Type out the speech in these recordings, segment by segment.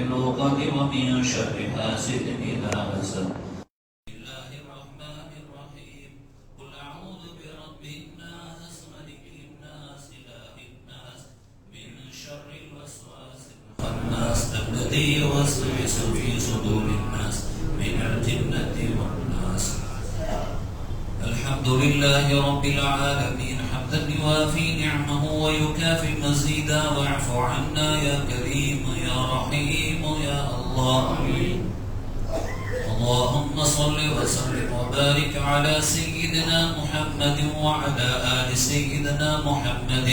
العقد ومن شر حاسد إذا حسد. بسم الله الرحمن الرحيم. قل أعوذ برب الناس ملك الناس إله الناس من شر الوسواس الخناس الذي يوسوس في صدور الناس من الجنة والناس. الحمد لله رب العالمين حمدا يوافي نعمه ويكافي مزيدا. واعف عنا يا كريم يا رحيم يا الله. اللهم صل وسلم وبارك على سيدنا محمد وعلى آل سيدنا محمد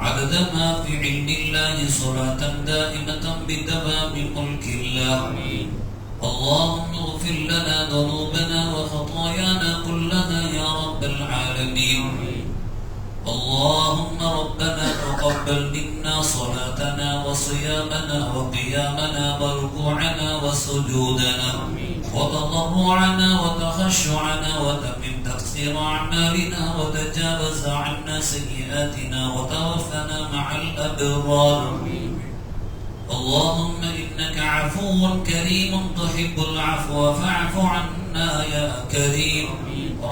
عدد ما في علم الله صلاة دائمة بدوام ملك الله. اللهم اغفر لنا ذنوبنا وخطايانا كلها يا رب العالمين. اللهم ربنا تقبل منا صلاتنا وصيامنا وقيامنا وركوعنا وسجودنا وتضرعنا وتخشعنا وتمم تقصير أعمالنا وتجاوز عنا سيئاتنا وتوفنا مع الأبرار. اللهم إنك عفو كريم تحب العفو فاعف عنا يا كريم.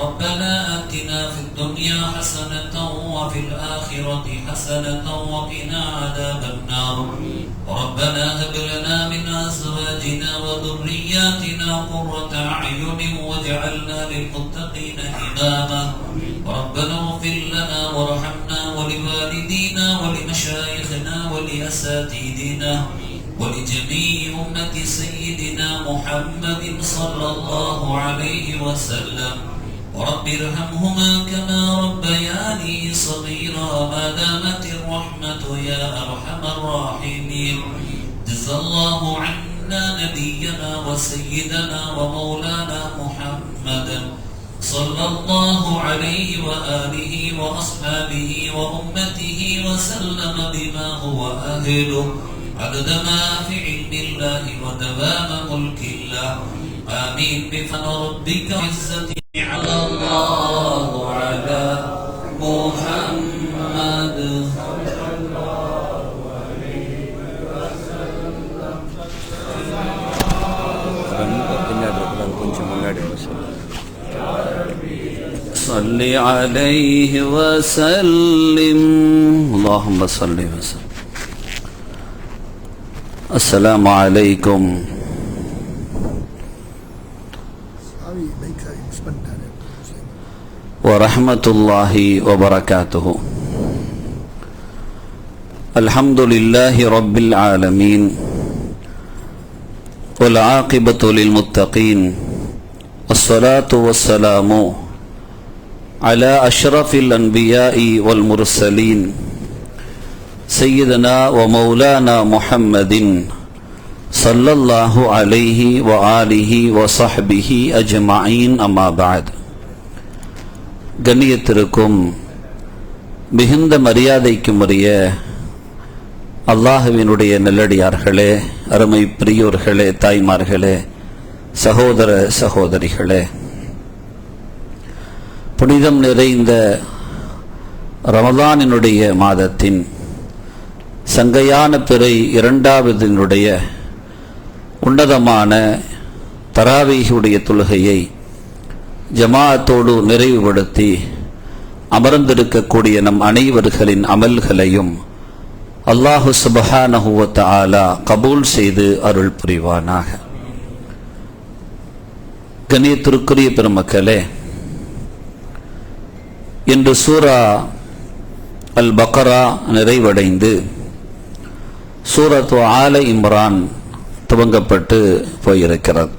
ربنا آتنا في الدنيا حسنة وفي الآخرة حسنة وقنا عذاب النار. ربنا هب لنا من أزواجنا وذرياتنا قرة أعين واجعلنا للمتقين إماما. ربنا اغفر لنا وارحمنا ولوالدينا ولمشايخنا ولأساتذتنا ولجميع أمة سيدنا محمد صلى الله عليه وسلم. رب ارحمهما كما ربياني صغيرا ما دامت الرحمة يا أرحم الراحمين. جزا الله عنا نبينا وسيدنا ومولانا محمدا صلى الله عليه وآله وأصحابه وأمته وسلم بما هو أهله عدد ما في علم الله ودوام ملك الله. آمين. بفضل ربك عزة على الله على محمد صلى الله عليه وسلم. صل عليه وسلم. اللهم صل وسلم. السلام عليكم ورحمة الله وبركاته. الحمد لله رب العالمين والعاقبة للمتقين والصلاة والسلام على أشرف الأنبياء والمرسلين سيدنا ومولانا محمد صلى الله عليه وآله وصحبه أجمعين. أما بعد. கண்ணியத்திற்கும் மிகுந்த மரியாதைக்கும் உரிய அல்லாஹ்வினுடைய நல்லடியார்களே, அருமை பிரியோர்களே, தாய்மார்களே, சகோதர சகோதரிகளே, புனிதம் நிறைந்த ரமலானினுடைய மாதத்தின் சங்கையான பிறை இரண்டாவதினுடைய உன்னதமான தராவீஹுடைய தொழுகையை ஜமாஅத்தோடு நிறைவுபடுத்தி அமர்ந்திருக்கக்கூடிய நம் அனைவர்களின் அமல்களையும் அல்லாஹு சுப்ஹானஹு வ தஆலா கபூல் செய்து அருள் புரிவானாக. கண்ணியத்திற்குரிய பெருமக்களே, இன்று சூரா அல் பக்ரா நிறைவடைந்து சூரத்து ஆல இம்ரான் துவங்கப்பட்டு போயிருக்கிறது.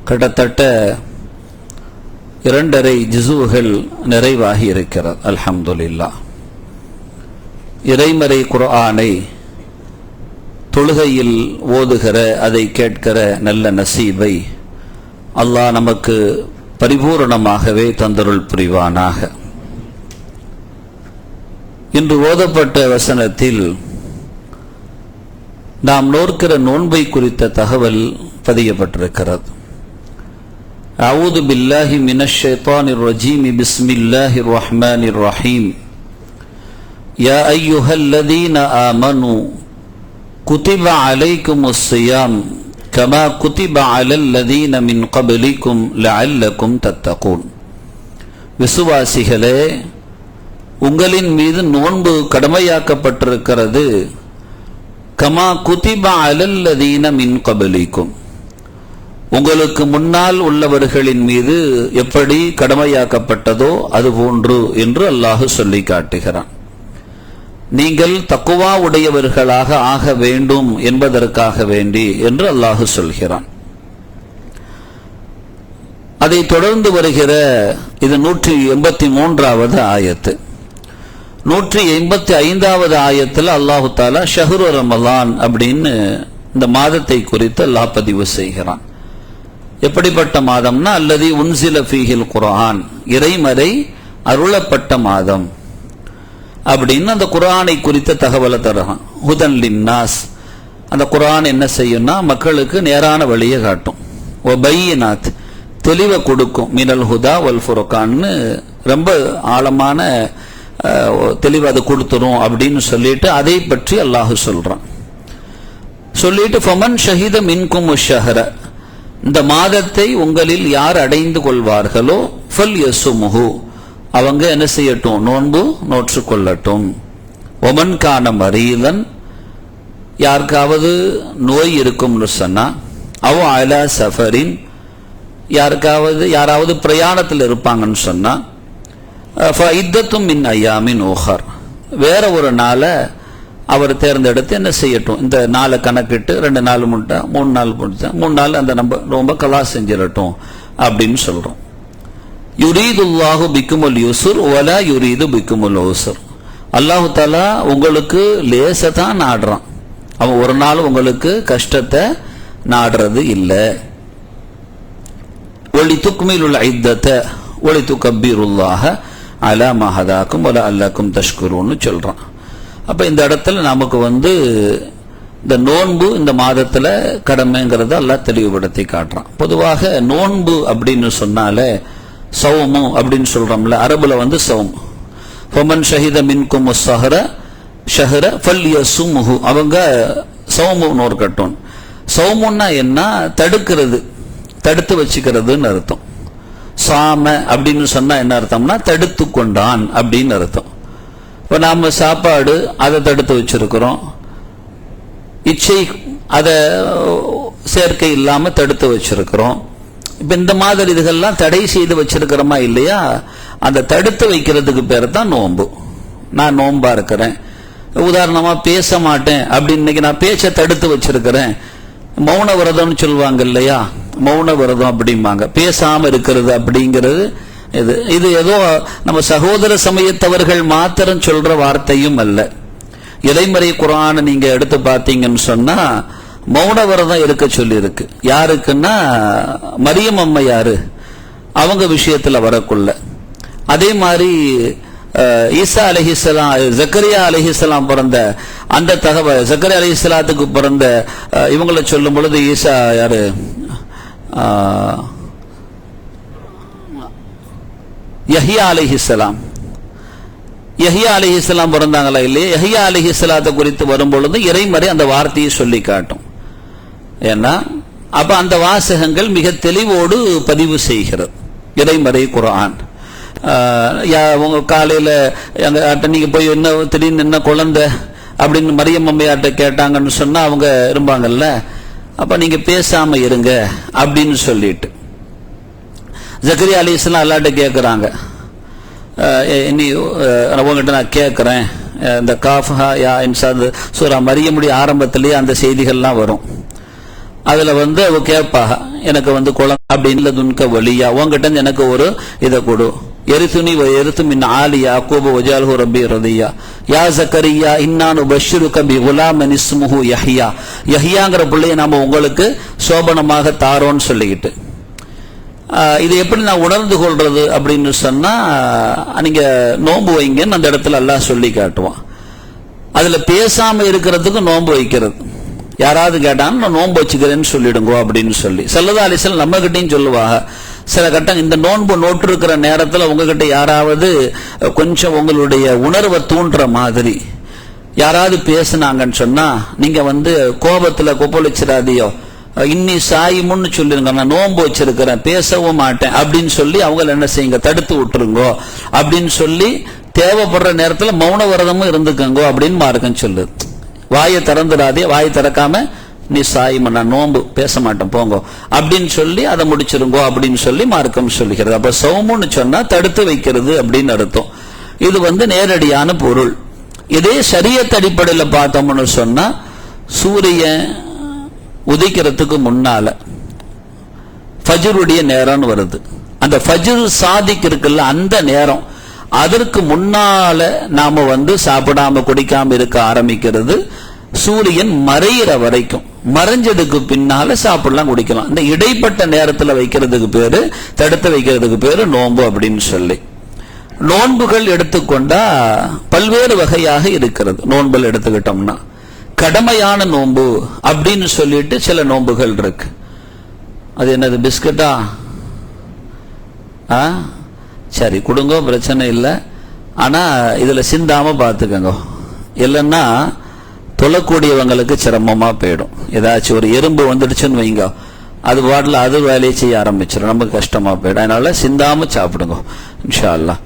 கிட்டத்தட்ட 2.5 ஜுஸுகள் நிறைவாகி இருக்கிறது. அல்ஹம்துலில்லாஹ். இறைமறை குர்ஆனை தொழுகையில் ஓதுகிற, அதை கேட்கிற நல்ல நசீபை அல்லாஹ் நமக்கு பரிபூரணமாகவே தந்தருள் புரிவானாக. இன்று ஓதப்பட்ட வசனத்தில் நாம் நோக்கிற நோன்பை குறித்த தகவல் பதியப்பட்டிருக்கிறது. அஊது பில்லாஹி மினஷ் ஷைத்தானிர் ரஜீம். பிஸ்மில்லாஹிர் ரஹ்மானிர் ரஹீம். யா அய்யுஹல்லதீன ஆமனு குதிப அலைக்குமுஸ் ஸியாம் கமா குதிப அலல் லதீன மின் கப்லிக்கும் லஅல்லக்கும் தத்தகூன். விசுவாசிகளே, உங்களின் மீது நோன்பு கடமையாக்கப்பட்டிருக்கிறது. கமா குதிப அலல் லதீன மின் கப்லிக்கும், உங்களுக்கு முன்னால் உள்ளவர்களின் மீது எப்படி கடமையாக்கப்பட்டதோ அதுபோன்று என்று அல்லாஹ் சொல்லி காட்டுகிறான். நீங்கள் தக்குவா உடையவர்களாக ஆக வேண்டும் என்பதற்காக வேண்டி என்று அல்லாஹ் சொல்கிறான். அதை தொடர்ந்து வருகிற இது 183வது ஆயத்து. 185வது ஆயத்தில் அல்லாஹு தாலா ஷஹ்ரு ரமலான் அப்படின்னு இந்த மாதத்தை குறித்து அல்லாஹ் பதிவு செய்கிறான். எப்படிப்பட்ட மாதம்னா, அல்லதி உன்சில ஃபீஹில் குர்ஆன், இறைமறை அருளப்பட்ட மாதம் அப்படின்னு அந்த குர்ஆனை குறித்த தகவலை தருகிறான். ஹுதன் லின்னாஸ், அந்த குர்ஆன் என்ன செய்யும்னா மக்களுக்கு நேரான வழியை காட்டும். வபையினாத், தெளிவை கொடுக்கும். மினல் ஹுதா வல் ஃபுர்கான்னு ரொம்ப ஆழமான தெளிவு அது கொடுத்துரும் அப்படின்னு சொல்லிட்டு அதை பற்றி அல்லாஹ் சொல்றான். சொல்லிட்டு ஃபமன் ஷஹித மின்கும் ஷஹர, இந்த மாதத்தை உங்களில் யார் அடைந்து கொள்வார்களோ ஃபல் யசுமுஹு, அவங்க என்ன செய்யட்டும், நோன்பு நோற்று கொள்ளட்டும். ஒமன் கான மரீதன், யாருக்காவது நோய் இருக்கும்னு சொன்னா, அவ அலா சஃபரின், யாராவது பிரயாணத்தில் இருப்பாங்கன்னு சொன்னா, ஃபஇத்தத்தும் மின் அய்யாமின் உஹர், வேற ஒரு நாளை அவர் தேர்ந்தெடுத்து என்ன செய்யட்டும், இந்த நாளை கணக்கிட்டு 2 நாள் முட்டை 3 நாள் முடிச்சா 3 நாள் அந்த நம்ம ரொம்ப கலா செஞ்சிடட்டும் அப்படின்னு சொல்றோம். யுரீதுல்லாஹு பிக்குமுல் யுஸ்ர் வலா யுரீது பிக்குமுல் உஸ்ர், அல்லாஹு தஆலா உங்களுக்கு லேசதான் நாடுறான், அவன் ஒரு நாள் உங்களுக்கு கஷ்டத்தை நாடுறது இல்லை. ஒலி துக்மிலுல் இத்தத ஒலி துக்கபீருல்லாஹ அலா மா ஹதாக்கும் வலா அல்லக்கும் தஷ்குரூன்னு சொல்றான். அப்ப இந்த இடத்துல நமக்கு இந்த நோன்பு இந்த மாதத்துல கடமைங்கிறத எல்லாம் தெளிவுபடுத்தி காட்டுறான். பொதுவாக நோன்பு அப்படின்னு சொன்னாலே சௌமு அப்படின்னு சொல்றோம்ல, அரபுல சௌம். ஃபமன் ஷஹித மின்கும் ஷஹர ஷஹர ஃபல்யசுமுஹு, அவங்க சௌமு நோர்கட்டும். சௌமுன்னா என்ன, தடுக்கிறது, தடுத்து வச்சுக்கிறதுன்னு அர்த்தம். சாம அப்படின்னு சொன்னா என்ன அர்த்தம்னா தடுத்து கொண்டான் அப்படின்னு அர்த்தம். இப்ப நாம சாப்பாடு அதை தடுத்து வச்சிருக்கிறோம், இச்சை அதை சேர்க்கை இல்லாம தடுத்து வச்சிருக்கிறோம். இப்ப இந்த மாதிரி இதுகள்லாம் தடை செய்து வச்சிருக்கிறோமா இல்லையா, அந்த தடுத்து வைக்கிறதுக்கு பேர் தான் நோன்பு. நான் நோன்பா இருக்கிறேன், உதாரணமா பேச மாட்டேன் அப்படின்னு இன்னைக்கு நான் பேச்சை தடுத்து வச்சிருக்கிறேன், மௌன விரதம்னு சொல்லுவாங்க இல்லையா, மௌன விரதம் அப்படிம்பாங்க, பேசாம இருக்கிறது அப்படிங்கிறது. இது ஏதோ நம்ம சகோதர சமயத்தவர்கள் மாத்திரம் சொல்ற வார்த்தையும் அல்ல. இறைமறை குர்ஆனை நீங்க எடுத்து பார்த்தீங்கன்னு சொன்னா மௌன விரதம் இருக்க சொல்லி இருக்கு. யாருக்குன்னா மரியம் அம்மையாரு அவங்க விஷயத்துல வரக்குள்ள. அதே மாதிரி ஈசா அலைஹிஸ்ஸலாம், ஜக்கரியா அலைஹிஸ்ஸலாம் பிறந்த அந்த தகவல், ஜக்கரியா அலைஹிஸ்ஸலாத்துக்கு பிறந்த இவங்களை சொல்லும் பொழுது ஈசா யாரு, யஹ்யா அலைஹிஸ்ஸலாம், யஹ்யா அலைஹிஸ்ஸலாம் பிறந்தாங்களா இல்லையா, யஹ்யா அலைஹிஸ்ஸலாத்தை குறித்து வரும்பொழுது இறைமறை அந்த வார்த்தையை சொல்லி காட்டும். ஏன்னா அப்ப அந்த வாசகங்கள் மிக தெளிவோடு பதிவு செய்கிறது இறைமறை குர்ஆன். உங்க காலையில எங்க நீங்க போய் என்ன திடீர்னு என்ன குழந்தை அப்படின்னு மரியம் அம்மையார்ட்ட கேட்டாங்கன்னு சொன்னா அவங்க இருப்பாங்கல்ல, அப்ப நீங்க பேசாம இருங்க அப்படின்னு சொல்லிட்டு. ஜக்கரியா அலைஹிஸ்ஸலாம் அல்லாஹ்ட்ட கேட்கிறாங்க, நீ உங்ககிட்ட நான் கேட்கிறேன், இந்த காஃபா யா இன்சாத் சூரா மரியமுடைய ஆரம்பத்திலேயே அந்த செய்திகள்லாம் வரும். அதுல அவ கேட்பா, எனக்கு குழந்தை அப்படின்னு துன்க வழியா உங்ககிட்ட எனக்கு ஒரு இதை கொடு, எரித்துனி எரித்து மின் ஆலி யாக்கூப வஜால்ஹு ரப்பி ரதியா யா ஜக்கரியா இன்னானு பஷ்ஷிருக பி குலாமன் இஸ்முஹு யஹ்யா, யஹ்யாங்கிற பிள்ளையை நாம உங்களுக்கு சோபனமாக தாரோன்னு சொல்லிக்கிட்டு. இது எப்படி நான் உணர்ந்து கொள்றது அப்படின்னு சொன்னா, நீங்க நோன்பு வைங்கன்னு அந்த இடத்துல அல்லாஹ் சொல்லி காட்டுவான். அதுல பேசாம இருக்கிறதுக்கு நோன்பு வைக்கிறது. யாராவது கேட்டான்னு நான் நோன்பு வச்சுக்கிறேன்னு சொல்லிடுங்கோ அப்படின்னு சொல்லி ஸல்லல்லாஹு அலைஹி வஸல்லம் நம்ம கிட்டையும் சொல்லுவாங்க. சில கட்டம் இந்த நோன்பு நோட்டு இருக்கிற நேரத்தில் உங்ககிட்ட யாராவது கொஞ்சம் உங்களுடைய உணர்வை தூண்டுற மாதிரி யாராவது பேசுனாங்கன்னு சொன்னா நீங்க கோபத்துல கொப்பளிச்சிடாதியோ, இன்னி சாயிமுன்னு சொல்லிருங்க, நான் நோன்பு வச்சிருக்கிறேன் பேசவும் மாட்டேன் அப்படின்னு சொல்லி அவங்கள என்ன செய்யுங்க, தடுத்து விட்டுருங்கோ அப்படின்னு சொல்லி தேவைப்படுற நேரத்துல மௌன விரதமும் இருந்துக்கங்கோ அப்படின்னு மார்க்கம் சொல்லுது. வாயை திறந்துடாதே, வாயை திறக்காம நீ சாயிம நான் நோன்பு பேச மாட்டேன் போங்க அப்படின்னு சொல்லி அதை முடிச்சிருங்கோ அப்படின்னு சொல்லி மார்க்கம் சொல்லுகிறது. அப்ப சௌமுன்னு சொன்னா தடுத்து வைக்கிறது அப்படின்னு அர்த்தம். இது நேரடியான பொருள். இதே ஷரியத் அடிப்படையில் பார்த்தோம்னு சொன்னா சூரியன் உதிக்கிறதுக்கு முன்னால ஃபஜ்ருடைய நேரம்னு வருது. அந்த ஃபஜ்ர் சாதிக் இருக்குல்ல, அந்த நேரம், அதற்கு முன்னால நாம சாப்பிடாம குடிக்காம இருக்க ஆரம்பிக்கிறது. சூரியன் மறையிற வரைக்கும், மறைஞ்சதுக்கு பின்னால சாப்பிடலாம் குடிக்கலாம். இந்த இடைப்பட்ட நேரத்தில் வைக்கிறதுக்கு பேரு, தடுத்து வைக்கிறதுக்கு பேரு நோன்பு அப்படின்னு சொல்லி. நோன்புகள் எடுத்துக்கொண்டா பல்வேறு வகையாக இருக்கிறது. நோன்புகள் எடுத்துக்கிட்டோம்னா கடமையான நோன்பு அப்படின்னு சொல்லிட்டு சில நோன்புகள் இருக்கு. அது என்னது, பிஸ்கட்டா? சரி கொடுங்க, பிரச்சனை இல்லை. ஆனா இதுல சிந்தாம பார்த்துக்கங்க, இல்லைன்னா தொழக்கூடியவங்களுக்கு சிரமமா போயிடும். ஏதாச்சும் ஒரு எறும்பு வந்துடுச்சுன்னு வைங்க, அது பாட்டில் அது வேலையை செய்ய ஆரம்பிச்சிடும், நமக்கு கஷ்டமா போயிடும். அதனால சிந்தாம சாப்பிடுங்க இன்ஷா அல்லாஹ்.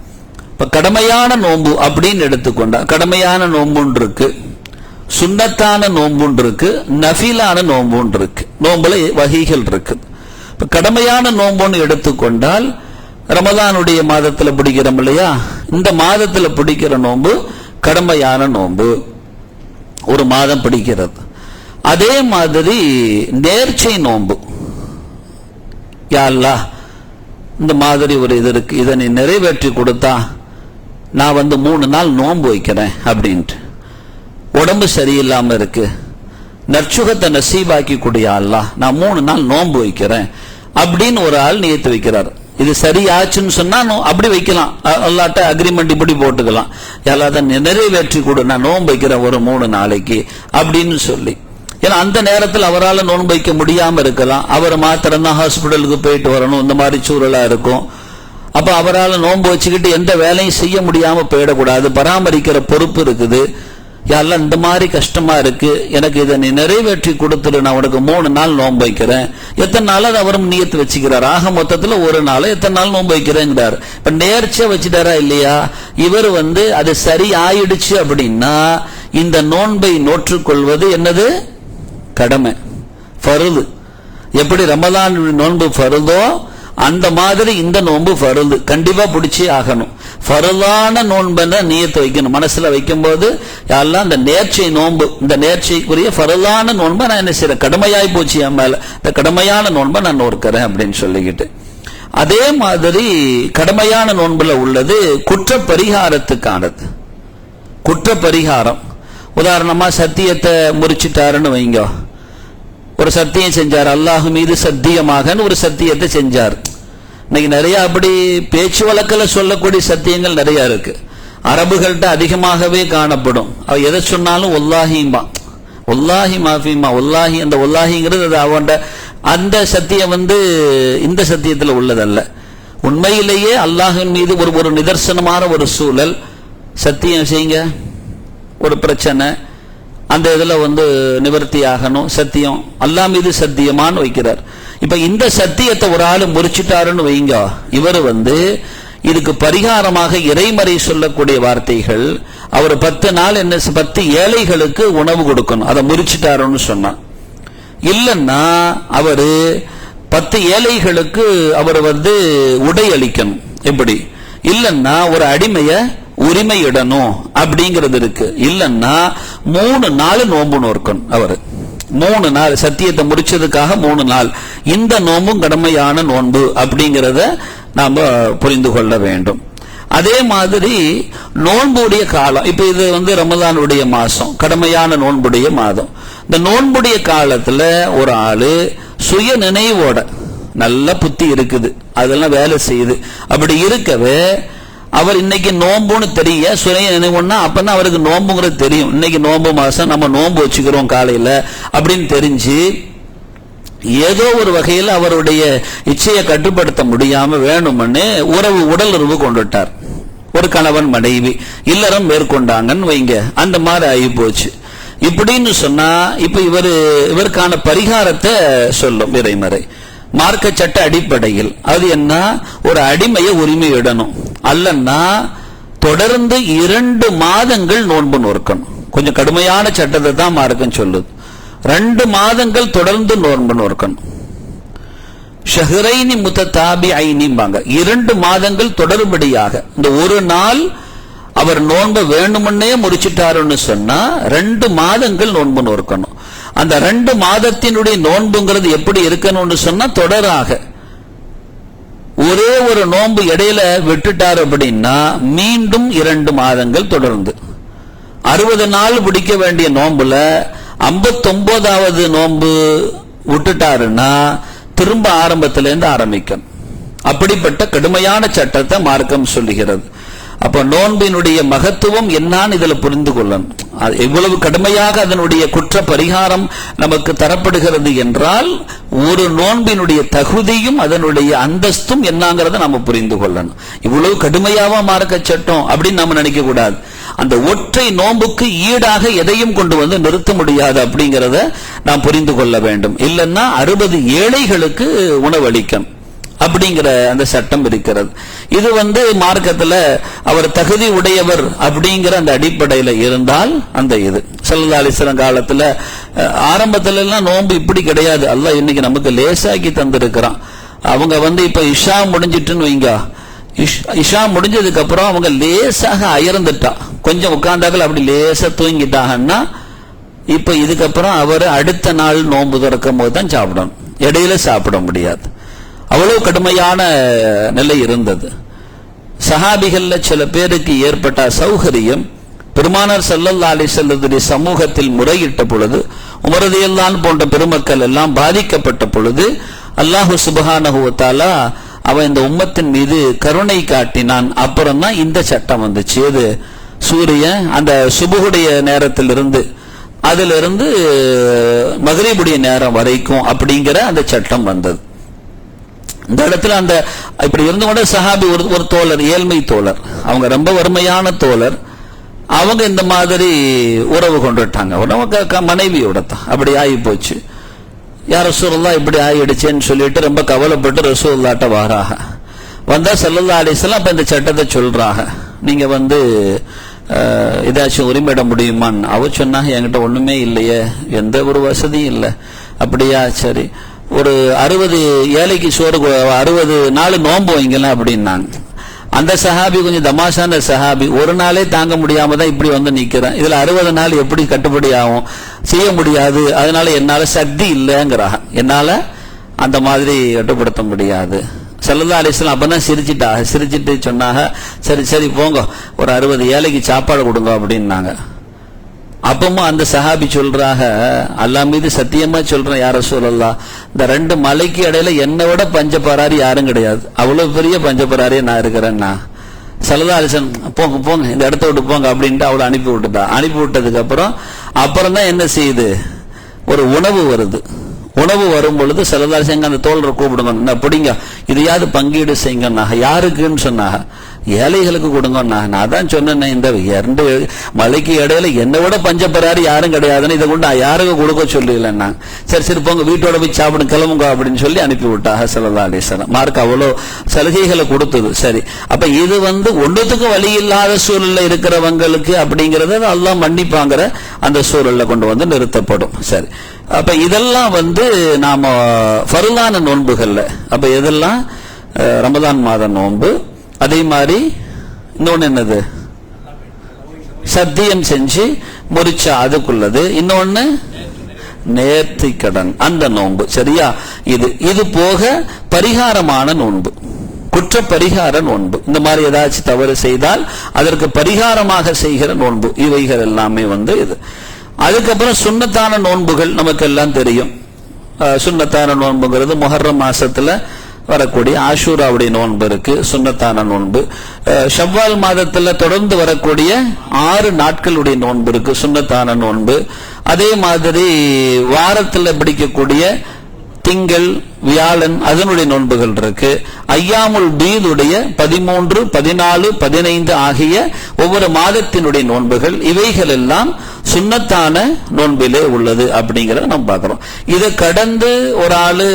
இப்ப கடமையான நோன்பு அப்படின்னு எடுத்துக்கொண்டா கடமையான நோன்புன்னு இருக்கு, சுன்னத்தான நோன்புன்னு இருக்கு, நஃபிலான நோன்புன்னு இருக்கு. நோன்புல வகைகள் இருக்கு. இப்ப கடமையான நோன்புன்னு எடுத்துக்கொண்டால் ரமதானுடைய மாதத்துல பிடிக்கிறோம் இல்லையா, இந்த மாதத்துல பிடிக்கிற நோன்பு கடமையான நோன்பு, ஒரு மாதம் பிடிக்கிறது. அதே மாதிரி நேர்ச்சை நோன்பு, யா அல்லாஹ் இந்த மாதிரி ஒரு இது இருக்கு, இதை நீ நிறைவேற்றி கொடுத்தா நான் 3 நாள் நோன்பு வைக்கிறேன் அப்படின்ட்டு. உடம்பு சரியில்லாம இருக்கு, நற்சுகத்தை நசீபாக்கி கூடிய அல்லாஹ் நான் 3 நாள் நோன்பு வைக்கிறேன் அப்படின்னு ஒரு ஆள் நியத்து வைக்கிறார். இது சரியாச்சுன்னு சொன்னா அப்படி வைக்கலாம், அல்லாட்ட அக்ரிமெண்ட் இப்படி போட்டுக்கலாம், எல்லாத்தையும் நிறைவேற்றி கொடு, நான் நோன்பு வைக்கிறேன் ஒரு 3 நாளைக்கு அப்படின்னு சொல்லி. ஏன்னா அந்த நேரத்தில் அவரால் நோன்பு வைக்க முடியாம இருக்கலாம், அவர் மாத்திரம்தான் ஹாஸ்பிட்டலுக்கு போயிட்டு வரணும், இந்த மாதிரி சூழலா இருக்கும். அப்ப அவரால் நோன்பு வச்சுக்கிட்டு எந்த வேலையும் செய்ய முடியாம போயிடக்கூடாது, பராமரிக்கிற பொறுப்பு இருக்குது. யாரெல்லாம் இந்த மாதிரி கஷ்டமா இருக்கு, எனக்கு இதை நீ நிறைவேற்றி கொடுத்துரு, நான் உனக்கு 3 நாள் நோன்பு வைக்கிறேன். எத்தனை நாள் அது அவரும் நியத்து வச்சுக்கிறார், ஆக மொத்தத்துல ஒரு நாள் எத்தனை நாள் நோன்பு வைக்கிறேங்கிறார். இப்ப நேர்ச்சியா வச்சுட்டாரா இல்லையா, இவர் அது சரி ஆயிடுச்சு அப்படின்னா இந்த நோன்பை நோற்றுக்கொள்வது என்னது, கடமை, ஃபர்து. எப்படி ரமலான் நோன்பு ஃபர்தோ அந்த மாதிரி இந்த நோன்பு ஃபர்து, கண்டிப்பா பிடிச்சே ஆகணும். ஃபர்தான நோன்பை நியத்து வைக்கணும், மனசுல வைக்கும் போது யாரெல்லாம் இந்த நேர்ச்சை நோன்பு, இந்த நேர்ச்சைக்குரிய ஃபர்தான நோன்பை நான் என்ன செய்யறேன், கடமையாய் போச்சு என் மேல, இந்த கடமையான நோன்பை நான் நோக்கிறேன் அப்படின்னு சொல்லிக்கிட்டு. அதே மாதிரி கடமையான நோன்புல உள்ளது குற்ற பரிகாரத்துக்கானது. குற்ற பரிகாரம், உதாரணமா சத்தியத்தை முறிச்சிட்டாருன்னு வைங்க, ஒரு சத்தியம் செஞ்சார், அல்லாஹ் மீது சத்தியமாக ஒரு சத்தியத்தை செஞ்சார். இன்னைக்கு நிறைய அப்படி பேச்சு வழக்கில் சொல்லக்கூடிய சத்தியங்கள் நிறைய இருக்கு, அரபுகள்கிட்ட அதிகமாகவே காணப்படும். அவ எதை சொன்னாலும் ஒல்லாஹிமா, ஒல்லாஹி மாஃபிமா, ஒல்லாஹி, அந்த ஒல்லாஹிங்கிறது அது அவன் அந்த சத்தியம் இந்த சத்தியத்தில் உள்ளதல்ல. உண்மையிலேயே அல்லாஹின் மீது ஒரு நிதர்சனமான ஒரு சூழல், சத்தியம் செய்யுங்க, ஒரு பிரச்சனை, அந்த இதுல நிவர்த்தி ஆகணும், சத்தியம் அல்லாஹ் மீது சத்தியமான்னு வைக்கிறார். இப்ப இந்த சத்தியத்தை ஒரு ஆளு முறிச்சிட்டாருன்னு வைங்க, இவர் இதுக்கு பரிகாரமாக இறைமறை சொல்லக்கூடிய வார்த்தைகள், அவர் 10 நாள் 10 ஏழைகளுக்கு உணவு கொடுக்கணும், அதை முறிச்சிட்டாருன்னு சொன்னா. இல்லைன்னா அவரு 10 ஏழைகளுக்கு அவர் உடை அளிக்கணும். எப்படி? இல்லைன்னா ஒரு அடிமைய உரிமையிடணும் அப்படிங்கிறது இருக்கு. இல்லைன்னா 3 நாள் நோன்பு நோக்கணும். அவர் 3 நாள் சத்தியத்தை முடிச்சதுக்காக 3 நாள், இந்த நோன்பும் கடமையான நோன்பு அப்படிங்கிறத நாம புரிந்து கொள்ள வேண்டும். அதே மாதிரி நோன்புடைய காலம், இப்ப இது ரமலானுடைய மாசம், கடமையான நோன்புடைய மாதம். இந்த நோன்புடைய காலத்துல ஒரு ஆளு சுய நினைவோட, நல்ல புத்தி இருக்குது, அதெல்லாம் வேலை செய்யுது, அப்படி இருக்கவே அவர் இன்னைக்கு நோம்புன்னு தெரிய சுய நினைவுன்னா அப்பதான் அவருக்கு நோம்புங்கிறது தெரியும். இன்னைக்கு நோம்பு மாசம், நம்ம நோம்பு வச்சுக்கிறோம் காலையில அப்படின்னு தெரிஞ்சு ஏதோ ஒரு வகையில் அவருடைய இச்சையை கட்டுப்படுத்த முடியாம வேணும்னு உடல் உறவு கொண்டுட்டார். ஒரு கணவன் மனைவி இல்லறம் மேற்கொண்டாங்கன்னு வைங்க, அந்த மாதிரி ஆகி போச்சு. இப்படின்னு சொன்னா இப்ப இவருக்கான பரிகாரத்தை சொல்லும் இறைமறை மார்க்க சட்ட அடிப்படையில். அது என்ன, ஒரு அடிமையை உரிமை இடணும், அல்லன்னா தொடர்ந்து 2 மாதங்கள் நோன்பு நோக்கணும். கொஞ்சம் கடுமையான சட்டத்தை தான் மார்க்கம் சொல்லுது. 2 மாதங்கள் தொடர்ந்து நோன்பு நோக்கணும். ஷஹ்ரைனி முத்ததாபிஐனிம்பாங்க, 2 மாதங்கள் தொடர்படியாக. இந்த ஒரு நாள் அவர் நோன்பு வேணுமுன்னே முடிச்சிட்டாருன்னு சொன்னா 2 மாதங்கள் நோன்பு நோக்கணும். அந்த 2 மாதத்தினுடைய நோன்புங்கிறது எப்படி இருக்கணும்னு சொன்னா தொடராக. ஒரே ஒரு நோன்பு இடையில விட்டுட்டார் அப்படின்னா மீண்டும் 2 மாதங்கள் தொடர்ந்து 60 நாள் பிடிக்க வேண்டிய நோன்புல 59வது நோன்பு விட்டுட்டாருன்னா திரும்ப ஆரம்பத்திலிருந்து ஆரம்பிக்கும். அப்படிப்பட்ட கடுமையான சட்டத்தை மார்க்கம் சொல்லுகிறது. அப்ப நோன்பினுடைய மகத்துவம் என்னான்னு இதுல புரிந்து கொள்ளணும். எவ்வளவு கடுமையாக அதனுடைய குற்ற பரிகாரம் நமக்கு தரப்படுகிறது என்றால் ஒரு நோன்பினுடைய தகுதியும் அதனுடைய அந்தஸ்தும் என்னங்கிறத நம்ம புரிந்து கொள்ளணும். இவ்வளவு கடுமையாவா மார்க்க சட்டம் அப்படின்னு நம்ம நினைக்க கூடாது. அந்த ஒற்றை நோன்புக்கு ஈடாக எதையும் கொண்டு வந்து நிறுத்த முடியாது அப்படிங்கிறத நாம் புரிந்து கொள்ள வேண்டும். இல்லைன்னா 60 ஏழைகளுக்கு உணவளிக்கும் அப்படிங்கிற அந்த சட்டம் இருக்கிறது. இது மார்க்கத்துல அவர் தகுதி உடையவர் அப்படிங்கிற அந்த அடிப்படையில இருந்தால் அந்த இது ஸல்லல்லாஹு அலைஹி வஸல்லம் காலத்துல ஆரம்பத்துல எல்லாம் நோன்பு இப்படி கிடையாது. அல்லாஹ் இன்னைக்கு நமக்கு லேசாக்கி தந்திருக்கிறான். அவங்க இப்ப இஷா முடிஞ்சிட்டுன்னு வைங்க, இஷா முடிஞ்சதுக்கு அப்புறம் அவங்க லேசாக அயர்ந்துட்டா, கொஞ்சம் உட்கார்ந்தாக்கள் அப்படி லேசா தூங்கிட்டாங்கன்னா இப்ப இதுக்கப்புறம் அவர் அடுத்த நாள் நோன்பு திறக்கும் போது தான் சாப்பிடணும், இடையில சாப்பிட முடியாது. அவ்வளவு கடுமையான நிலை இருந்தது. சஹாபிகள்ல சில பேருக்கு ஏற்பட்ட சௌகரியம் பெருமானார் ஸல்லல்லாஹு அலைஹி வஸல்லம் சமூகத்தில் முறையிட்ட பொழுது, உமர் ரலியல்லாஹு போன்ற பெருமக்கள் எல்லாம் பாதிக்கப்பட்ட பொழுது அல்லாஹ் சுப்ஹானஹு வ தஆலா அவன் இந்த உம்மத்தின் மீது கருணை காட்டினான். அப்புறம் தான் இந்த சட்டம் வந்துச்சு. இது சூரியன் அந்த சுபுகுடைய நேரத்திலிருந்து அதிலிருந்து மக்ரிபுடைய நேரம் வரைக்கும் அப்படிங்கிற அந்த சட்டம் வந்தது. இந்த இடத்துல அந்த இப்படி இருந்து கூட சஹாபி ஒரு தோழர், ஏழ்மை தோழர், அவங்க ரொம்ப வறுமையான தோழர், அவங்க இந்த மாதிரி உறவு கொண்டுட்டாங்க மனைவியோட தான். அப்படி ஆகி போச்சு. யார் ரசூலுல்லாஹ் இப்படி ஆயிடுச்சேன்னு சொல்லிட்டு ரொம்ப கவலைப்பட்டு ரசூலுல்லாஹ்ட்ட வராக. வந்தா ஸல்லல்லாஹு அலைஹி வஸல்லம் அப்ப இந்த சட்டத்தை சொல்றாங்க, நீங்க ஏதாச்சும் உரிமையிட முடியுமான்னு. அவ சொன்னாங்க, என்கிட்ட ஒண்ணுமே இல்லையே, எந்த ஒரு வசதியும் இல்லை. அப்படியா, சரி, ஒரு 60 ஏழைக்கு சோறு 60 நாள் நோன்பு வைங்கலாம் அப்படின்னாங்க. அந்த சஹாபி கொஞ்சம் தமாஷான சஹாபி, ஒரு நாளே தாங்க முடியாம தான் இப்படி நிக்கிறேன், இதுல 60 நாள் எப்படி கட்டுப்படி ஆகும், செய்ய முடியாது, அதனால என்னால சக்தி இல்லைங்கிறாங்க, என்னால அந்த மாதிரி கட்டுப்படுத்த முடியாது. ஸல்லல்லாஹு அலைஹி வஸல்லம் அப்பதான் சிரிச்சிட்டு சொன்னாங்க, சரி சரி போங்க, ஒரு 60 ஏழைக்கு சாப்பாடு கொடுங்க அப்படின்னாங்க. அப்பமும் அந்த சஹாபி சொல்றாங்க, அல்லாஹ் மீது சத்தியமா சொல்றேன் யா ரசூலல்லாஹ், இந்த 2 மலைக்கு இடையில என்னை விட பஞ்சபராரி யாரும் கிடையாது, அவ்வளவு பெரிய பஞ்சபராரியா நான் இருக்கிறேன்னா. ஸல்லல்லாஹு அலைஹி வஸல்லம் போங்க போங்க, இந்த இடத்த விட்டு போங்க அப்படின்ட்டு அவளை அனுப்பி விட்டுட்டா. அனுப்பி விட்டதுக்கு அப்புறம் தான் என்ன செய்யுது, ஒரு உணவு வருது. உணவு வரும் பொழுது ஸல்லல்லாஹு அலைஹி வஸல்லம் அந்த தோழரை கூப்பிடுங்க, பிடிங்க, இதையாவது பங்கீடு செய்யுங்க. யாருக்குன்னு சொன்னாங்க, ஏழைகளுக்கு கொடுங்க. நான் தான் சொன்னேன், இந்த 2 மலைக்கு இடையில என்னை விட பஞ்சப்பராரி யாரும் கிடையாதுன்னு, இதை கொண்டு யாருக்கு கொடுக்க சொல்லலன்னா. சரி சரி போங்க, வீட்டோட போய் சாப்பிடுங்க, கிளம்புங்க அப்படின்னு சொல்லி அனுப்பி விட்டாங்க ஸல்லல்லாஹு அலைஹி வஸல்லம். மார்க் அவ்வளோ சலுகைகளை கொடுத்தது. சரி, அப்ப இது ஒன்றுத்துக்கும் வழி இல்லாத சூழல்ல இருக்கிறவங்களுக்கு அப்படிங்கறத அல்லாஹ் மன்னிப்பாங்கிற அந்த சூழல்ல கொண்டு நிறுத்தப்படும். சரி, அப்ப இதெல்லாம் நாம ஃபர்லான நோன்புகள்ல, அப்ப இதெல்லாம் ரமதான் மாத நோன்பு. அதே மாதிரி இன்னொன்னு என்னது, சத்தியம் செஞ்சு முறிச்சா அதுக்குள்ளது. இன்னொன்னு நேர்த்திக்கடன், அந்த நோன்பு. சரியா, இது போக பரிகாரமான நோன்பு, குற்ற பரிகார நோன்பு. இந்த மாதிரி ஏதாச்சும் தவறு செய்தால் அதற்கு பரிகாரமாக செய்கிற நோன்பு, இவைகள் எல்லாமே இது. அதுக்கப்புறம் சுன்னத்தான நோன்புகள் நமக்கு எல்லாம் தெரியும். சுன்னத்தான நோன்புங்கிறது முஹர்ரம் மாசத்துல வரக்கூடிய ஆஷூராவுடைய நோன்பு இருக்கு, சுன்னத்தான நோன்பு. ஷவ்வால் மாதத்துல தொடர்ந்து வரக்கூடிய 6 நாட்களுடைய நோன்பு இருக்கு, சுன்னத்தான நோன்பு. அதே மாதிரி வாரத்துல பிடிக்கக்கூடிய திங்கள் வியாழன் அதனுடைய நோன்புகள் இருக்கு. ஐயாமுல் பீதுடைய 13, 14, 15 ஆகிய ஒவ்வொரு மாதத்தினுடைய நோன்புகள், இவைகள் எல்லாம் சுன்னத்தான நோன்பிலே உள்ளது அப்படிங்கறத நம்ம பார்க்கிறோம். இதை கடந்து ஒரு ஆளு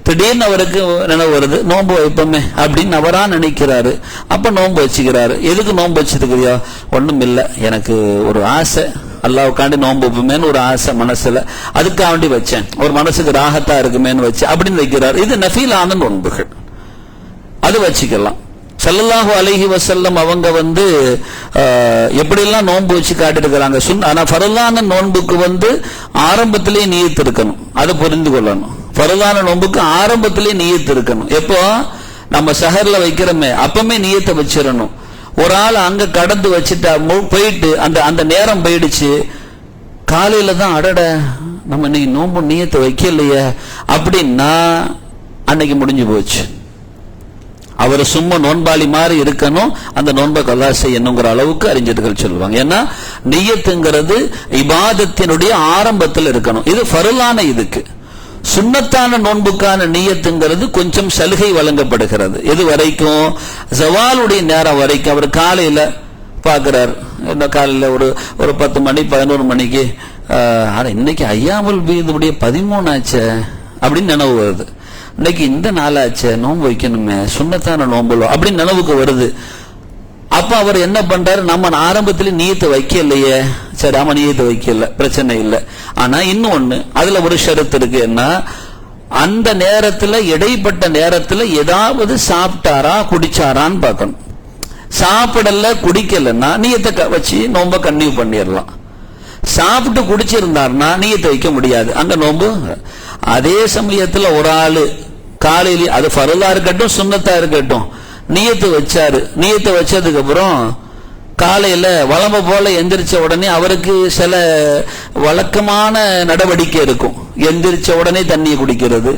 திடீர்னு அவருக்கு நினைவு வருது, நோன்பு வைப்போமே அப்படின்னு அவரா நினைக்கிறாரு. அப்ப நோன்பு வச்சுக்கிறாரு. எதுக்கு நோன்பு வச்சிருக்கிறியா? ஒண்ணும் இல்லை, எனக்கு ஒரு ஆசை, அல்லாவுக்காண்டி நோன்பு வைப்போமேன்னு ஒரு ஆசை மனசுல, அதுக்காண்டி வச்சேன், ஒரு மனசுக்கு ராகத்தா இருக்குமேன்னு வச்சு அப்படின்னு வைக்கிறார். இது நஃபீலான நோன்புகள், அது வச்சுக்கலாம். ஸல்லல்லாஹு அலைஹி வஸல்லம் அவங்க எப்படியெல்லாம் நோன்பு வச்சு காட்டிருக்கிறாங்க. ஆனா ஃபர்லான நோன்புக்கு ஆரம்பத்திலேயே நியத்து இருக்கணும், அதை புரிந்து கொள்ளணும். ஃபர்லான நோன்புக்கு ஆரம்பத்திலேயே நியத்து இருக்கணும். எப்போ நம்ம சஹர்ல வைக்கிறோமே அப்பமே நியத்தை வச்சிடணும். ஒரு ஆள் அங்க கடந்து வச்சுட்டா போயிட்டு அந்த நேரம் போயிடுச்சு, காலையில தான் அடட நம்ம இன்னைக்கு நோன்பு நியத்தை வைக்கலையே அப்படின்னா அன்னைக்கு முடிஞ்சு போச்சு. அவர் சும்மா நோன்பாளி மாதிரி இருக்கணும், அந்த நோன்பை கல்லா செய்யணுங்கிற அளவுக்கு அறிஞர்கள் சொல்லுவாங்க. ஏன்னா நியத்துங்கிறது இபாதத்தினுடைய ஆரம்பத்தில் இருக்கணும். இது ஃபர்லான, இதுக்கு சுன்னத்தான நோன்புக்கான நியத்துங்கிறது கொஞ்சம் சலுகை வழங்கப்படுகிறது. எது வரைக்கும்? ஜவாலுடைய நேரம் வரைக்கும். அவர் காலையில பாக்குறார், இந்த காலையில ஒரு 10 மணி 11 மணிக்கு இன்னைக்கு ஐயாமுல் பீதுடைய 13 ஆச்சு அப்படின்னு நினைவு வருது. இன்னைக்கு இந்த நாளாச்சு, நோன்பு வைக்கணுமே, சுன்னத்தான நோன்புல அப்படின்னு நினைவுக்கு வருது. அப்ப அவர் என்ன பண்றாரு, நம்ம ஆரம்பத்துல நீயத்தை வைக்கலையே, சரி ஆமா நீயத்தை வைக்கல, பிரச்சனை இல்லை. ஆனா இன்னொன்னு அதுல ஒரு ஷரத்து இருக்கு. என்ன, அந்த நேரத்துல இடைப்பட்ட நேரத்துல ஏதாவது சாப்பிட்டாரா குடிச்சாரான்னு பார்க்கணும். சாப்பிடல குடிக்கலன்னா நீயத்தை வச்சு நோம்ப கன்டினியூ பண்ணிடலாம். சாப்பிட்டு குடிச்சிருந்தாருன்னா நீயத்தை வைக்க முடியாது, அங்க நோம்பு. அதே சமயத்துல ஒரு ஆளு காலையில, அது ஃபர்லா இருக்கட்டும் சுன்னத்தா இருக்கட்டும், நியத்து வச்சாரு. நியத்தை வச்சதுக்கு அப்புறம் காலையில வளமை போல எந்திரிச்ச உடனே அவருக்கு சில வழக்கமான நடவடிக்கை இருக்கும். எந்திரிச்ச உடனே தண்ணியை குடிக்கிறது,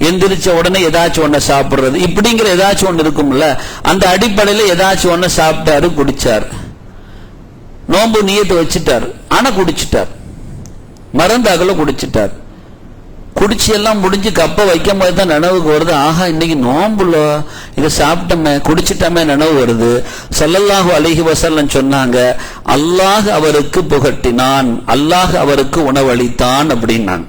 எந்திரிச்ச உடனே ஏதாச்சும் ஒண்ணு சாப்பிடுறது, இப்படிங்கிற ஏதாச்சும் ஒண்ணு இருக்கும்ல. அந்த அடிப்படையில ஏதாச்சும் ஒண்ணு சாப்பிட்டாரு, குடிச்சாரு, நோன்பு நியத்தை வச்சுட்டாரு. ஆனா குடிச்சிட்டார், மறந்தாக்கல குடிச்சிட்டார். குடிச்சு எல்லாம் முடிஞ்சு கப்ப வைக்கும் போது தான் நினைவுக்கு வருது, ஆஹா இன்னைக்கு நோம்புல இதை சாப்பிட்டோமே குடிச்சிட்டோமே நினைவு வருது. ஸல்லல்லாஹு அலைஹி வஸல்லம் சொன்னாங்க, அல்லாஹ் அவருக்கு புகட்டினான், அல்லாஹ் அவருக்கு உணவளித்தான் அப்படின்னான்.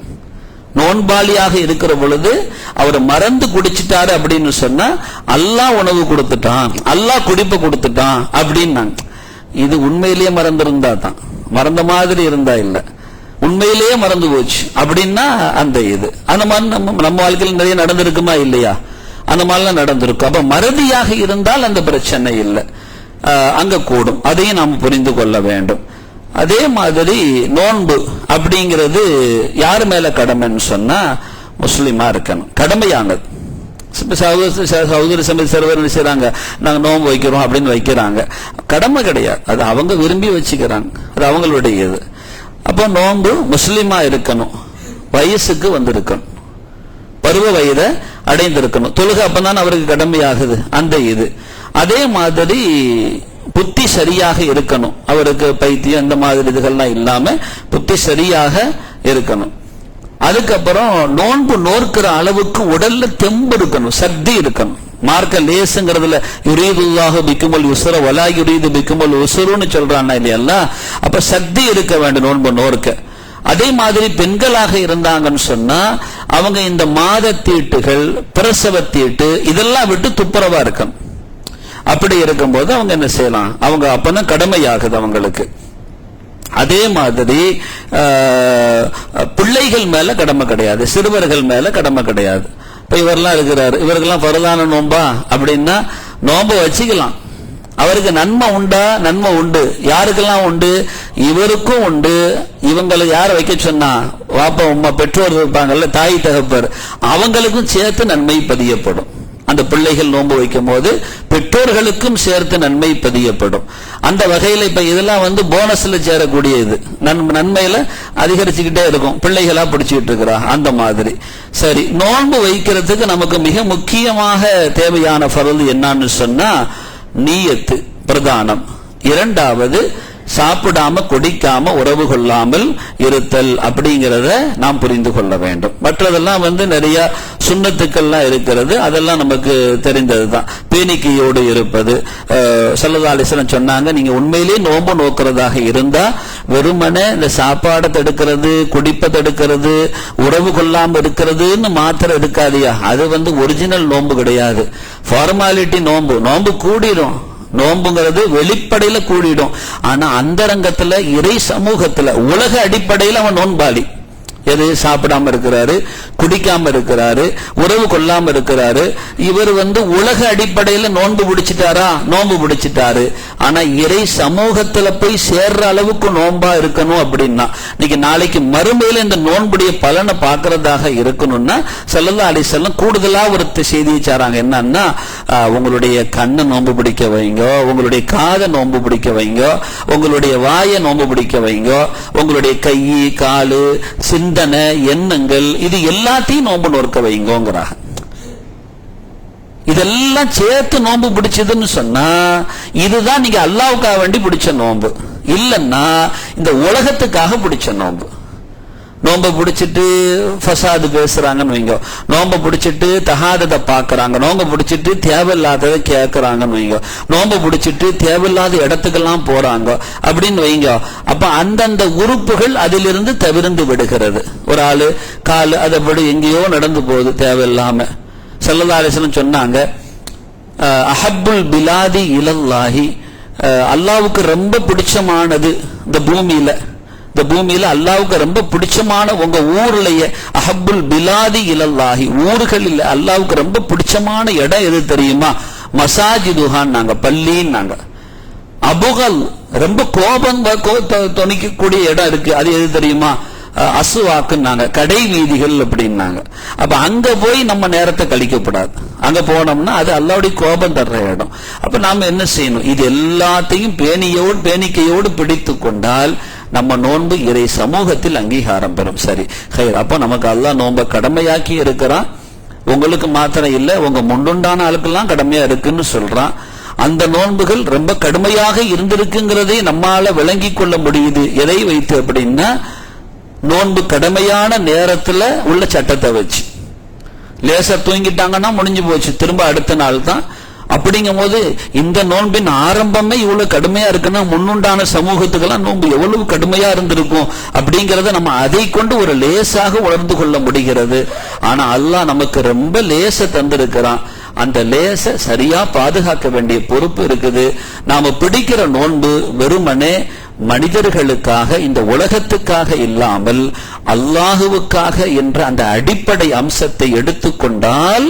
நோன்பாளியாக இருக்கிற பொழுது அவர் மறந்து குடிச்சிட்டாரு அப்படின்னு சொன்னா அல்லாஹ் உணவு கொடுத்துட்டான், அல்லாஹ் குடிப்பை கொடுத்துட்டான் அப்படின்னாங்க. இது உண்மையிலேயே மறந்திருந்தா தான், மறந்த மாதிரி இருந்தா இல்ல, உண்மையிலேயே மறந்து போச்சு அப்படின்னா அந்த இது அந்த மாதிரி நம்ம வாழ்க்கையில் நிறைய நடந்திருக்குமா இல்லையா? அந்த மாதிரிலாம் நடந்திருக்கும். அப்ப மறதியாக இருந்தால் அந்த பிரச்சனை இல்லை, அங்க கூடும். அதையும் நாம் புரிந்து கொள்ள வேண்டும். அதே மாதிரி நோன்பு அப்படிங்கிறது யாரு மேல கடமைன்னு சொன்னா முஸ்லிமா இருக்கணும், கடமையானது. சகோதரி சமதி சர்வர் செய்யறாங்க, நாங்க நோன்பு வைக்கிறோம் அப்படின்னு வைக்கிறாங்க, கடமை கிடையாது, அது அவங்க விரும்பி வச்சுக்கிறாங்க, அது அவங்களுடைய இது. அப்போ நோன்பு முஸ்லிமா இருக்கணும், வயசுக்கு வந்திருக்கணும், பருவ வயதை அடைந்திருக்கணும், தொழுகை அப்பதான் அவருக்கு கடமையாகுது அந்த இது. அதே மாதிரி புத்தி சரியாக இருக்கணும், அவருக்கு பைத்தியம் இந்த மாதிரி இதுகள்லாம் இல்லாம புத்தி சரியாக இருக்கணும். அதுக்கப்புறம் நோன்பு நோக்கிற அளவுக்கு உடல்ல தெம்பு இருக்கணும், சக்தி இருக்கணும். மார்க்க லேசுங்கிறதுல யுரீதுல்லாஹு பிக்குமுல் யுஸ்ர வலா யுரீது பிக்குமுல் உஸ்ருன்னு சொல்றான்னா இல்லையா? அப்ப சக்தி இருக்க வேண்டும் நோன்பு நோர்க்க. அதே மாதிரி பெண்களாக இருந்தாங்கன்னு சொன்னா அவங்க இந்த மாத தீட்டுகள், பிரசவ தீட்டு இதெல்லாம் விட்டு துப்புரவா இருக்கணும். அப்படி இருக்கும்போது அவங்க என்ன செய்யலாம், அவங்க அப்பதான் கடமையாகுது அவங்களுக்கு. அதே மாதிரி பிள்ளைகள் மேல கடமை கிடையாது, சிறுவர்கள் மேல கடமை கிடையாது. இப்ப இவரெல்லாம் இருக்கிறாரு, இவருக்கெல்லாம் பரதான நோன்பா அப்படின்னா நோன்பை வச்சுக்கலாம். அவருக்கு நன்மை உண்டா? நன்மை உண்டு. யாருக்கெல்லாம் உண்டு? இவருக்கும் உண்டு. இவங்களை யார வைக்க சொன்னா, வாப்பா உம்மா பெற்றோர் இருப்பாங்கல்ல, தாய் தகப்பர், அவங்களுக்கும் சேர்த்து நன்மை பதியப்படும். அந்த பிள்ளைகள் நோன்பு வைக்கும் போது பெற்றோர்களுக்கும் சேர்த்து நன்மை பதியப்படும். அந்த வகையில இப்ப இதெல்லாம் போனஸ்ல சேரக்கூடிய இது, நன்மையில அதிகரிச்சுக்கிட்டே இருக்கும், பிள்ளைகளா பிடிச்சுக்கிட்டு இருக்கிறா அந்த மாதிரி. சரி, நோன்பு வைக்கிறதுக்கு நமக்கு மிக முக்கியமாக தேவையான ஃபர்து என்னன்னு சொன்னா நீயத்து பிரதானம். இரண்டாவது சாப்பிடாம குடிக்காம உறவு கொள்ளாமல் இருத்தல் அப்படிங்கிறத நாம் புரிந்து கொள்ள வேண்டும். மற்றதெல்லாம் நிறைய சுன்னத்துக்கள்லாம் இருக்கிறது, அதெல்லாம் நமக்கு தெரிந்ததுதான். பேணிக்கையோடு இருப்பது, ஸல்லல்லாஹு அலைஹி வஸல்லம் சொன்னாங்க, நீங்க உண்மையிலேயே நோன்பு நோக்கிறதாக இருந்தா வெறுமனே இந்த சாப்பாடை தடுக்கிறது, குடிப்பை தடுக்கிறது, உறவு கொள்ளாம இருக்கிறதுன்னு மாத்திரம் எடுக்காதியா. அது ஒரிஜினல் நோன்பு கிடையாது, ஃபார்மாலிட்டி நோன்பு. நோன்பு கூடிரும், நோன்புங்கிறது வெளிப்படையில கூடிடும். ஆனா அந்தரங்கத்துல இறை சமூகத்துல உலக அடிப்படையில் அவன் நோன்பாளி. எது சாப்பிடாம இருக்கிறாரு, குடிக்காம இருக்கிறாரு, உறவு கொள்ளாம இருக்கிறாரு. இவர் உலக அடிப்படையில நோன்பு பிடிச்சிட்டாரா? நோன்பு பிடிச்சிட்டாரு. ஆனா இறை சமூகத்துல போய் சேர்ற அளவுக்கு நோன்பா இருக்கணும் அப்படின்னா, இன்னைக்கு நாளைக்கு மறுமையில இந்த நோன்புடைய பலனை பார்க்கறதாக இருக்கணும்னா ஸல்லல்லாஹு அலைஹி வஸல்லம் கூடுதலா ஒரு செய்தியை சாராங்க. என்னன்னா, உங்களுடைய கண்ணை நோன்பு பிடிக்க வைங்க, உங்களுடைய காதை நோன்பு பிடிக்க வைங்க, உங்களுடைய வாயை நோன்பு பிடிக்க வைங்க, உங்களுடைய கை காலு சிந்தனை எண்ணங்கள் இது எல்லாத்தையும் நோன்பு நோக்க வைங்கோங்கிறாங்க. இதெல்லாம் சேர்த்து நோன்பு பிடிச்சதுன்னு சொன்னா இதுதான் நீங்க அல்லாஹ்வுக்காக வேண்டி பிடிச்ச நோன்பு, இல்லன்னா இந்த உலகத்துக்காக பிடிச்ச நோன்பு. நோன்பை பிடிச்சிட்டு ஃபசாது பேசுறாங்கன்னு வைங்க, நோன்பை பிடிச்சிட்டு தகாததை பாக்குறாங்க, நோன்பை பிடிச்சிட்டு தேவையில்லாததை கேட்கறாங்கன்னு வைங்க, நோன்பை பிடிச்சிட்டு தேவையில்லாத இடத்துக்கெல்லாம் போறாங்க அப்படின்னு வைங்க. அப்ப அந்தந்த உறுப்புகள் அதிலிருந்து தவிர்ந்து விடுகிறது. ஒரு ஆளு காலு அதை எங்கேயோ நடந்து போகுது தேவையில்லாம. ஸல்லல்லாஹு அலைஹி வஸல்லம் சொன்னாங்க, அஹப்புல் பிலாதி இலல்லாஹி, அல்லாஹ்வுக்கு ரொம்ப பிடிச்சமானது இந்த பூமியில அல்லாஹ்வுக்கு ரொம்ப பிடிச்சமான உங்க ஊர்லயே, அஹப்புல் பிலாதி இலல்லாஹி, ஊர்களில் அல்லாஹ்வுக்கு ரொம்ப பிடிச்சமான இடம் எது தெரியுமா? மசாஜிதுஹான், பள்ளின்னாங்க. அபுகல், ரொம்ப கோபம் தொனிக்கக்கூடிய இடம் இருக்கு, அது எது தெரியுமா? அசுவாக்குன்னாங்க, கடை வீதிகள் அப்படின்னாங்க. அப்ப அங்க போய் நம்ம நேரத்தை கழிக்கப்படாது. அங்க போனோம்னா அது அல்லாஹ்வுடைய கோபம் தர்ற இடம். அப்ப நாம என்ன செய்யணும்? இது எல்லாத்தையும் பேணிக்கையோடு பிடித்து கொண்டால் நம்ம நோன்பு இறை சமூகத்தில் அங்கீகாரம் பெறும். சரி, அப்ப நமக்கு அல்லாஹ் நோன்பை கடமையாக்கி இருக்கிறான். உங்களுக்கு மாத்திரம் இல்ல, உங்க முன்னுண்டான ஆளுக்கெல்லாம் கடமையா இருக்குன்னு சொல்றான். அந்த நோன்புகள் ரொம்ப கடுமையாக இருந்திருக்குங்கிறதை நம்மால விளங்கி கொள்ள முடியுது. எதை வைத்து அப்படின்னா, நோன்பு கடமையான நேரத்துல உள்ள சட்டத்தை வச்சு. லேசா தூங்கிட்டாங்கன்னா முடிஞ்சு போச்சு, திரும்ப அடுத்த நாள் தான். அப்படிங்கும் போது இந்த நோன்பின் ஆரம்பமே இவ்வளவு கடுமையா இருக்குன்னா முன்னுண்டான சமூகத்துக்கெல்லாம் நோன்பு எவ்வளவு கடுமையா இருந்திருக்கும் அப்படிங்கறத நம்ம அதை கொண்டு ஒரு லேசாக உணர்ந்து கொள்ள முடிகிறது. ஆனா அல்லாஹ் நமக்கு ரொம்ப லேச தந்திருக்கிறான். அந்த லேச சரியா பாதுகாக்க வேண்டிய பொறுப்பு இருக்குது. நாம பிடிக்கிற நோன்பு வெறுமனே மனிதர்களுக்காக, இந்த உலகத்துக்காக இல்லாமல் அல்லாஹுவுக்காக என்ற அந்த அடிப்படை அம்சத்தை எடுத்துக்கொண்டால்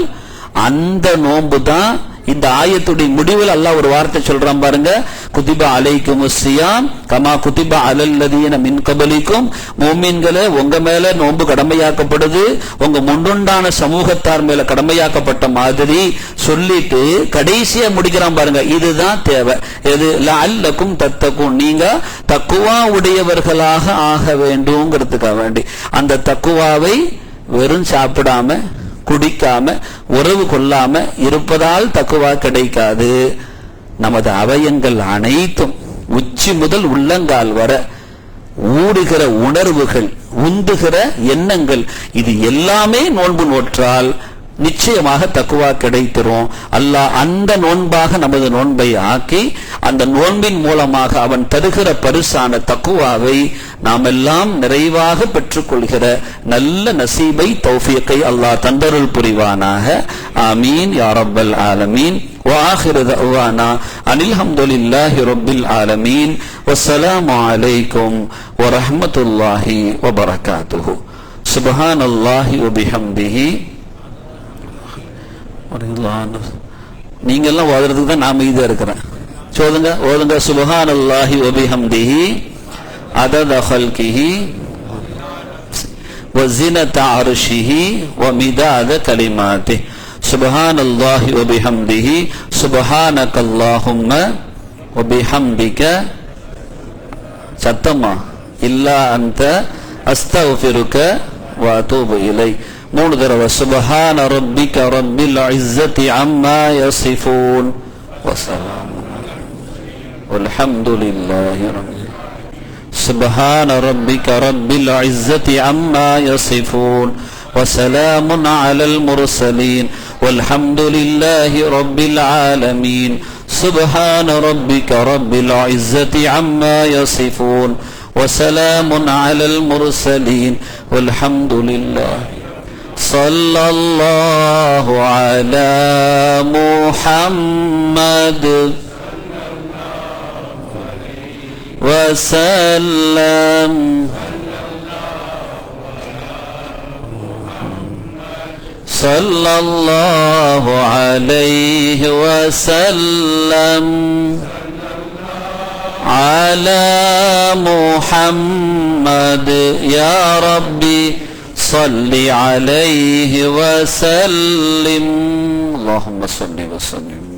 அந்த நோன்பு தான். இந்த ஆயத்துடைய முடிவில் அல்லாஹ் ஒரு வார்த்தை சொல்றான் பாருங்க, குதிபா அலைக்குமுஸ் ஸியாம் கமா குதிபா அலல்லதீன மின் கபலிக்கும். முஃமின்களே, உங்க மேல நோன்பு கடமையாக்கப்படுது, உங்க முன்னுண்டான சமூகத்தார் மேல கடமையாக்கப்பட்ட மாதிரி சொல்லிட்டு கடைசியா முடிக்கிறான் பாருங்க. இதுதான் தேவை. எது? லஅல்லக்கும் தத்தகும், நீங்க தக்குவா உடையவர்களாக ஆக வேண்டும்ங்கிறதுக்காக வேண்டி. அந்த தக்குவாவை வெறும் சாப்பிடாம குடிக்காம உறவு கொள்ளாம இருப்பதால் தக்குவா கிடைக்காது. நமது அவயங்கள் அனைத்தும் உச்சி முதல் உள்ளங்கால் வர ஊடுகிற உணர்வுகள், உந்துகிற எண்ணங்கள், இது எல்லாமே நோன்பு நோற்றால் நிச்சயமாக தக்குவா கிடைத்திரும். அல்லாஹ் அந்த நோன்பாக நமது நோன்பை ஆக்கி அந்த நோன்பின் மூலமாக அவன் தருகிற பரிசான தக்குவாவை நாம் எல்லாம் நிறைவாக பெற்றுக்கொள்கிற நல்ல நசீபை, தௌஃபீக்கை அல்லாஹ் தந்தருள் புரிவானாக. ஆமீன் யா ரப்பல் ஆலமீன். وآخر دعوانا أن الحمد لله رب العالمين والسلام عليكم ورحمة الله وبركاته. سبحان الله وبحمده. நீங்க எல்லாம் ஓதுறதுக்கு தான் நான் அமைதியா இருக்கிறேன். சொல்லுங்க, ஓதுங்க. சுப்ஹானல்லாஹி வ பிஹம்திஹி அதத ஹல்கிஹி வ ஸினத அர்ஷிஹி வ மிதாத கலிமாத்திஹி. சுப்ஹானல்லாஹி வ பிஹம்திஹி சுப்ஹானக்கல்லாஹும்ம வ பிஹம்திக சத்தமா இல்லா அன்த அஸ்தக்ஃபிருக வ அத்தூபு இலை. 3 தடவை சுப்ஹான ரப்பிக ரப்பில் இஸ்ஸத்தி அம்மா யசிஃபூன் வ ஸலாமுன் வல்ஹம்துலில்லாஹி ரப்பில் سبحان ربك رب العزة عما يصفون وسلام على المرسلين والحمد لله رب العالمين سبحان ربك رب العزة عما يصفون وسلام على المرسلين والحمد لله. صلى الله على محمد وسلم. صلى الله عليه وسلم على محمد يا ربي صل عليه وسلم. اللهم صل وسلم.